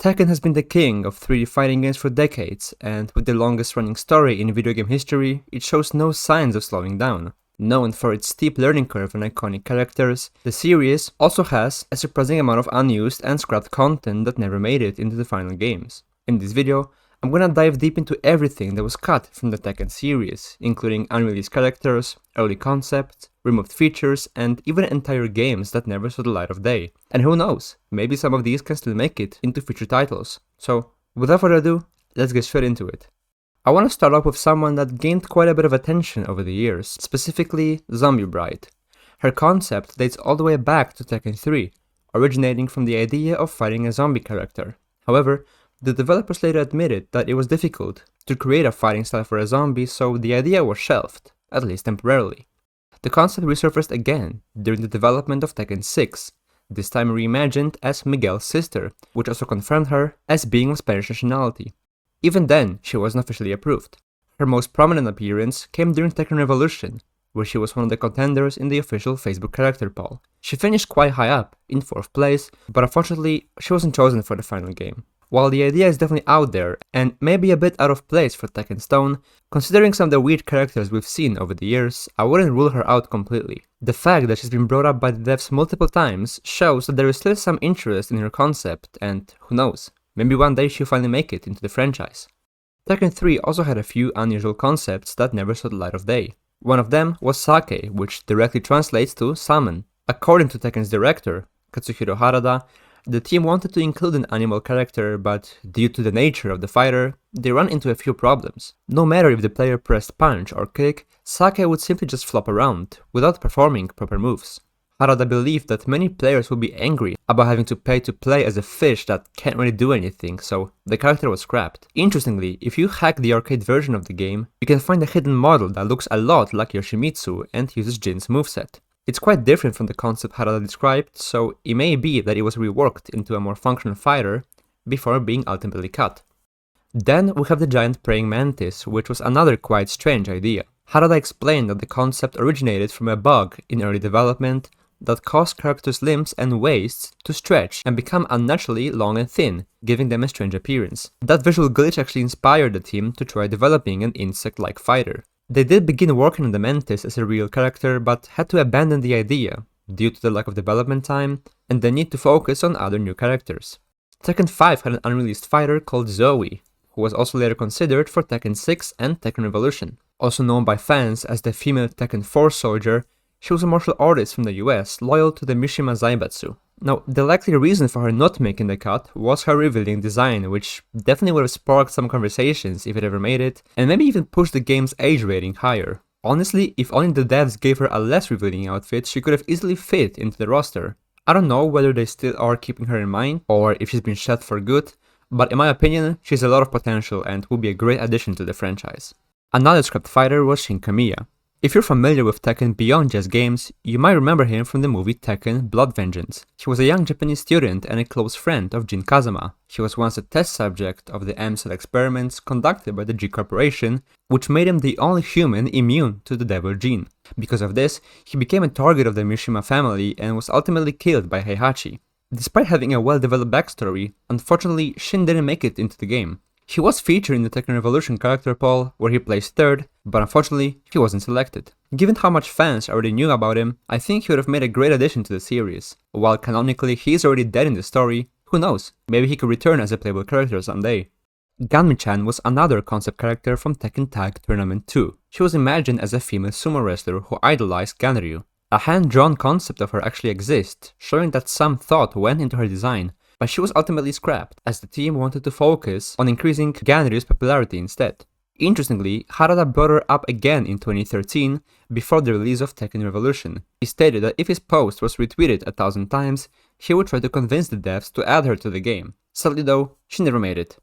Tekken has been the king of 3D fighting games for decades, and with the longest running story in video game history, it shows no signs of slowing down. Known for its steep learning curve and iconic characters, the series also has a surprising amount of unused and scrapped content that never made it into the final games. In this video, I'm gonna dive deep into everything that was cut from the Tekken series, including unreleased characters, early concepts, removed features, and even entire games that never saw the light of day. And who knows, maybe some of these can still make it into future titles. So, without further ado, let's get straight into it. I want to start off with someone that gained quite a bit of attention over the years, specifically Zombie Bride. Her concept dates all the way back to Tekken 3, originating from the idea of fighting a zombie character. However, the developers later admitted that it was difficult to create a fighting style for a zombie, so the idea was shelved, at least temporarily. The concept resurfaced again during the development of Tekken 6, this time reimagined as Miguel's sister, which also confirmed her as being of Spanish nationality. Even then, she wasn't officially approved. Her most prominent appearance came during Tekken Revolution, where she was one of the contenders in the official Facebook character poll. She finished quite high up, in 4th place, but unfortunately, she wasn't chosen for the final game. While the idea is definitely out there, and maybe a bit out of place for Tekken Stone, considering some of the weird characters we've seen over the years, I wouldn't rule her out completely. The fact that she's been brought up by the devs multiple times shows that there is still some interest in her concept, and who knows, maybe one day she'll finally make it into the franchise. Tekken 3 also had a few unusual concepts that never saw the light of day. One of them was Sake, which directly translates to salmon. According to Tekken's director, Katsuhiro Harada, the team wanted to include an animal character, but due to the nature of the fighter, they ran into a few problems. No matter if the player pressed punch or kick, Sake would simply just flop around, without performing proper moves. Harada believed that many players would be angry about having to pay to play as a fish that can't really do anything, so the character was scrapped. Interestingly, if you hack the arcade version of the game, you can find a hidden model that looks a lot like Yoshimitsu and uses Jin's moveset. It's quite different from the concept Harada described, so it may be that it was reworked into a more functional fighter before being ultimately cut. Then we have the giant praying mantis, which was another quite strange idea. Harada explained that the concept originated from a bug in early development that caused characters' limbs and waists to stretch and become unnaturally long and thin, giving them a strange appearance. That visual glitch actually inspired the team to try developing an insect-like fighter. They did begin working on the Mantis as a real character, but had to abandon the idea due to the lack of development time and the need to focus on other new characters. Tekken 5 had an unreleased fighter called Zoe, who was also later considered for Tekken 6 and Tekken Revolution. Also known by fans as the female Tekken 4 soldier, she was a martial artist from the US, loyal to the Mishima Zaibatsu. Now, the likely reason for her not making the cut was her revealing design, which definitely would have sparked some conversations if it ever made it, and maybe even pushed the game's age rating higher. Honestly, if only the devs gave her a less revealing outfit, she could have easily fit into the roster. I don't know whether they still are keeping her in mind, or if she's been shelved for good, but in my opinion, she has a lot of potential and will be a great addition to the franchise. Another scrapped fighter was Shin Kamiya. If you're familiar with Tekken beyond just games, you might remember him from the movie Tekken Blood Vengeance. He was a young Japanese student and a close friend of Jin Kazama. He was once a test subject of the M-cell experiments conducted by the G Corporation, which made him the only human immune to the devil gene. Because of this, he became a target of the Mishima family and was ultimately killed by Heihachi. Despite having a well-developed backstory, unfortunately Shin didn't make it into the game. He was featured in the Tekken Revolution character poll, where he placed 3rd, but unfortunately, he wasn't selected. Given how much fans already knew about him, I think he would have made a great addition to the series. While canonically he is already dead in the story, who knows, maybe he could return as a playable character someday. Ganmi-chan was another concept character from Tekken Tag Tournament 2. She was imagined as a female sumo wrestler who idolized Ganryu. A hand-drawn concept of her actually exists, showing that some thought went into her design, but she was ultimately scrapped, as the team wanted to focus on increasing Ganryu's popularity instead. Interestingly, Harada brought her up again in 2013, before the release of Tekken Revolution. He stated that if his post was retweeted 1,000 times, he would try to convince the devs to add her to the game. Sadly though, she never made it.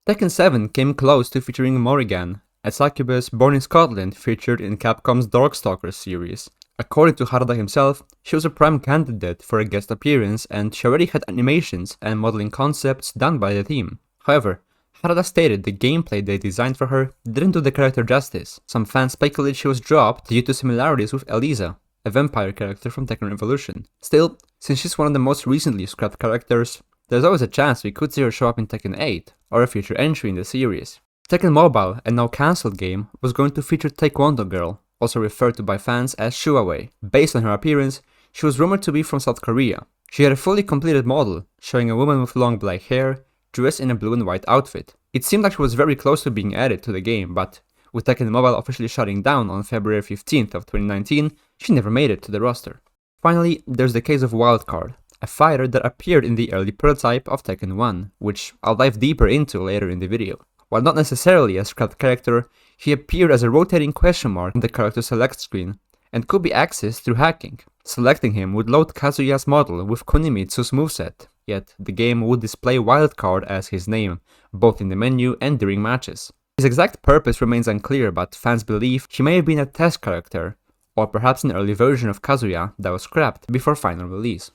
Tekken 7 came close to featuring Morrigan, a succubus born in Scotland featured in Capcom's Darkstalkers series. According to Harada himself, she was a prime candidate for a guest appearance and she already had animations and modeling concepts done by the team. However, Harada stated the gameplay they designed for her didn't do the character justice. Some fans speculate she was dropped due to similarities with Elisa, a vampire character from Tekken Revolution. Still, since she's one of the most recently scrapped characters, there's always a chance we could see her show up in Tekken 8, or a future entry in the series. Tekken Mobile, a now cancelled game, was going to feature Taekwondo Girl, also referred to by fans as Shuawei. Based on her appearance, she was rumored to be from South Korea. She had a fully completed model, showing a woman with long black hair, dressed in a blue and white outfit. It seemed like she was very close to being added to the game, but with Tekken Mobile officially shutting down on February 15th of 2019, she never made it to the roster. Finally, there's the case of Wildcard, a fighter that appeared in the early prototype of Tekken 1, which I'll dive deeper into later in the video. While not necessarily a scrapped character, he appeared as a rotating question mark on the character select screen, and could be accessed through hacking. Selecting him would load Kazuya's model with Kunimitsu's moveset, yet the game would display Wildcard as his name, both in the menu and during matches. His exact purpose remains unclear, but fans believe he may have been a test character, or perhaps an early version of Kazuya that was scrapped before final release.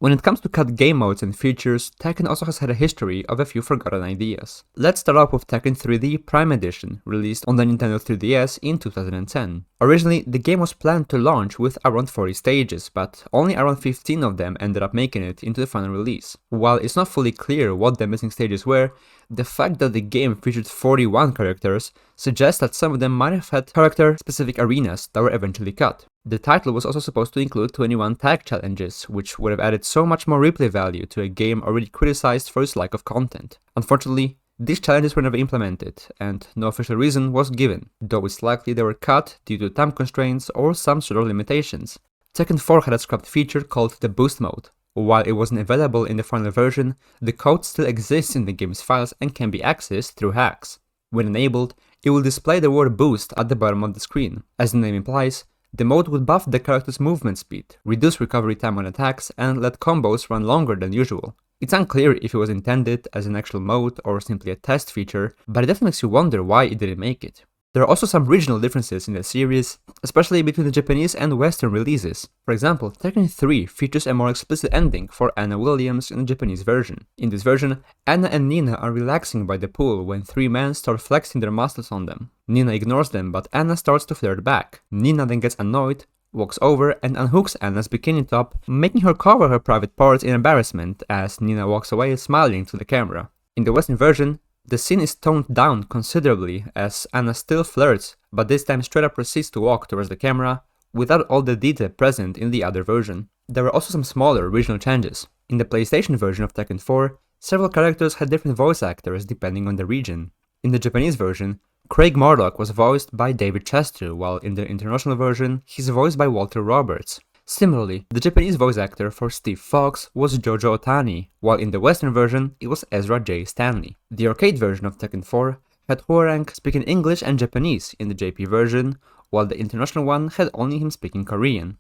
When it comes to cut game modes and features, Tekken also has had a history of a few forgotten ideas. Let's start off with Tekken 3D Prime Edition, released on the Nintendo 3DS in 2010. Originally, the game was planned to launch with around 40 stages, but only around 15 of them ended up making it into the final release. While it's not fully clear what the missing stages were, the fact that the game featured 41 characters suggests that some of them might have had character-specific arenas that were eventually cut. The title was also supposed to include 21 tag challenges, which would have added so much more replay value to a game already criticized for its lack of content. Unfortunately, these challenges were never implemented, and no official reason was given, though it's likely they were cut due to time constraints or some sort of limitations. Tekken 4 had a scrapped feature called the Boost Mode. While it wasn't available in the final version, the code still exists in the game's files and can be accessed through hacks. When enabled, it will display the word boost at the bottom of the screen. As the name implies, the mode would buff the character's movement speed, reduce recovery time on attacks, and let combos run longer than usual. It's unclear if it was intended as an actual mode or simply a test feature, but it definitely makes you wonder why it didn't make it. There are also some regional differences in the series, especially between the Japanese and Western releases. For example, Tekken 3 features a more explicit ending for Anna Williams in the Japanese version. In this version, Anna and Nina are relaxing by the pool when three men start flexing their muscles on them. Nina ignores them, but Anna starts to flirt back. Nina then gets annoyed, walks over and unhooks Anna's bikini top, making her cover her private parts in embarrassment as Nina walks away smiling to the camera. In the Western version, the scene is toned down considerably as Anna still flirts, but this time straight up proceeds to walk towards the camera without all the detail present in the other version. There were also some smaller regional changes. In the PlayStation version of Tekken 4, several characters had different voice actors depending on the region. In the Japanese version, Craig Murdoch was voiced by David Chester, while in the international version, he's voiced by Walter Roberts. Similarly, the Japanese voice actor for Steve Fox was Jojo Otani, while in the Western version, it was Ezra J. Stanley. The arcade version of Tekken 4 had Hwoarang speaking English and Japanese in the JP version, while the international one had only him speaking Korean.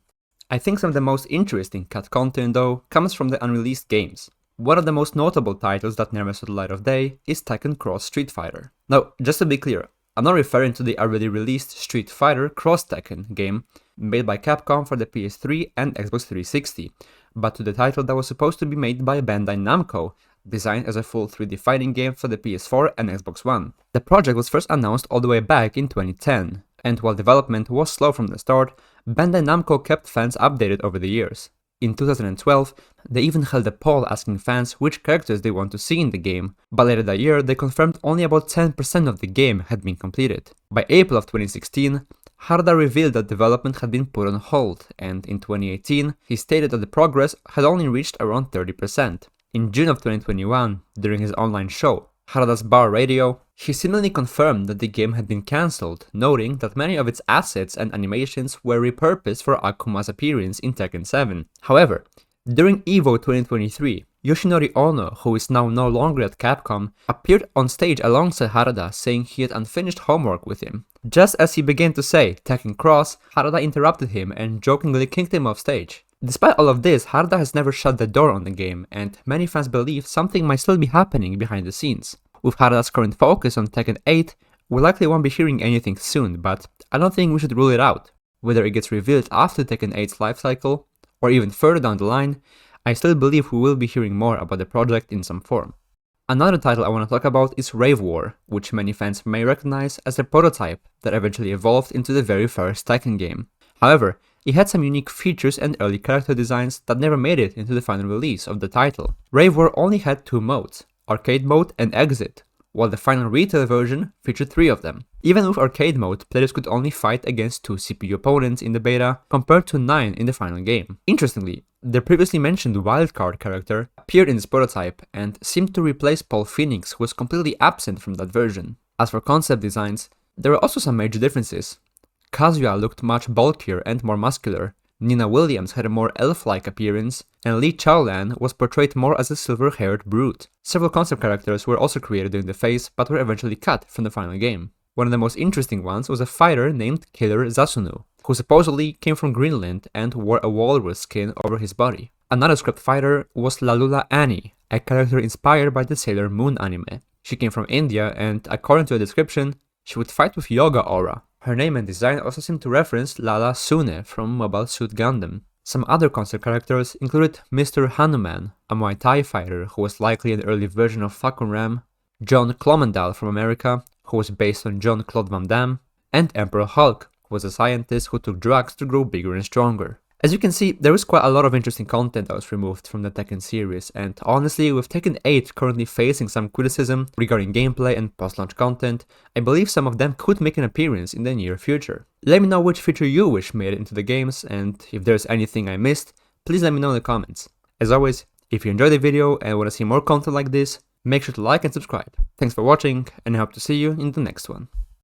I think some of the most interesting cut content, though, comes from the unreleased games. One of the most notable titles that never saw the light of day is Tekken Cross Street Fighter. Now, just to be clear, I'm not referring to the already released Street Fighter Cross Tekken game made by Capcom for the PS3 and Xbox 360, but to the title that was supposed to be made by Bandai Namco, designed as a full 3D fighting game for the PS4 and Xbox One. The project was first announced all the way back in 2010, and while development was slow from the start, Bandai Namco kept fans updated over the years. In 2012, they even held a poll asking fans which characters they want to see in the game, but later that year they confirmed only about 10% of the game had been completed. By April of 2016, Harada revealed that development had been put on hold, and in 2018, he stated that the progress had only reached around 30%. In June of 2021, during his online show, Harada's Bar Radio, he similarly confirmed that the game had been cancelled, noting that many of its assets and animations were repurposed for Akuma's appearance in Tekken 7. However, during EVO 2023, Yoshinori Ono, who is now no longer at Capcom, appeared on stage alongside Harada saying he had unfinished homework with him. Just as he began to say Tekken Cross, Harada interrupted him and jokingly kicked him off stage. Despite all of this, Harada has never shut the door on the game, and many fans believe something might still be happening behind the scenes. With Harada's current focus on Tekken 8, we likely won't be hearing anything soon, but I don't think we should rule it out. Whether it gets revealed after Tekken 8's lifecycle, or even further down the line, I still believe we will be hearing more about the project in some form. Another title I want to talk about is Rave War, which many fans may recognize as the prototype that eventually evolved into the very first Tekken game. However, It had some unique features and early character designs that never made it into the final release of the title. Rave War only had 2 modes, Arcade Mode and Exit, while the final retail version featured 3 of them. Even with Arcade Mode, players could only fight against 2 CPU opponents in the beta, compared to 9 in the final game. Interestingly, the previously mentioned wildcard character appeared in this prototype and seemed to replace Paul Phoenix, who was completely absent from that version. As for concept designs, there were also some major differences. Kazuya looked much bulkier and more muscular, Nina Williams had a more elf-like appearance, and Lee Chaolan was portrayed more as a silver-haired brute. Several concept characters were also created during the phase, but were eventually cut from the final game. One of the most interesting ones was a fighter named Killer Zasunu, who supposedly came from Greenland and wore a walrus skin over his body. Another scrapped fighter was Lalula Annie, a character inspired by the Sailor Moon anime. She came from India and, according to the description, she would fight with yoga aura. Her name and design also seem to reference Lala Sune from Mobile Suit Gundam. Some other concept characters included Mr. Hanuman, a Muay Thai fighter who was likely an early version of Falcon Ram, John Klomendal from America, who was based on John Claude Van Damme, and Emperor Hulk, who was a scientist who took drugs to grow bigger and stronger. As you can see, there is quite a lot of interesting content that was removed from the Tekken series, and honestly, with Tekken 8 currently facing some criticism regarding gameplay and post-launch content, I believe some of them could make an appearance in the near future. Let me know which feature you wish made it into the games, and if there's anything I missed, please let me know in the comments. As always, if you enjoyed the video and want to see more content like this, make sure to like and subscribe. Thanks for watching, and I hope to see you in the next one.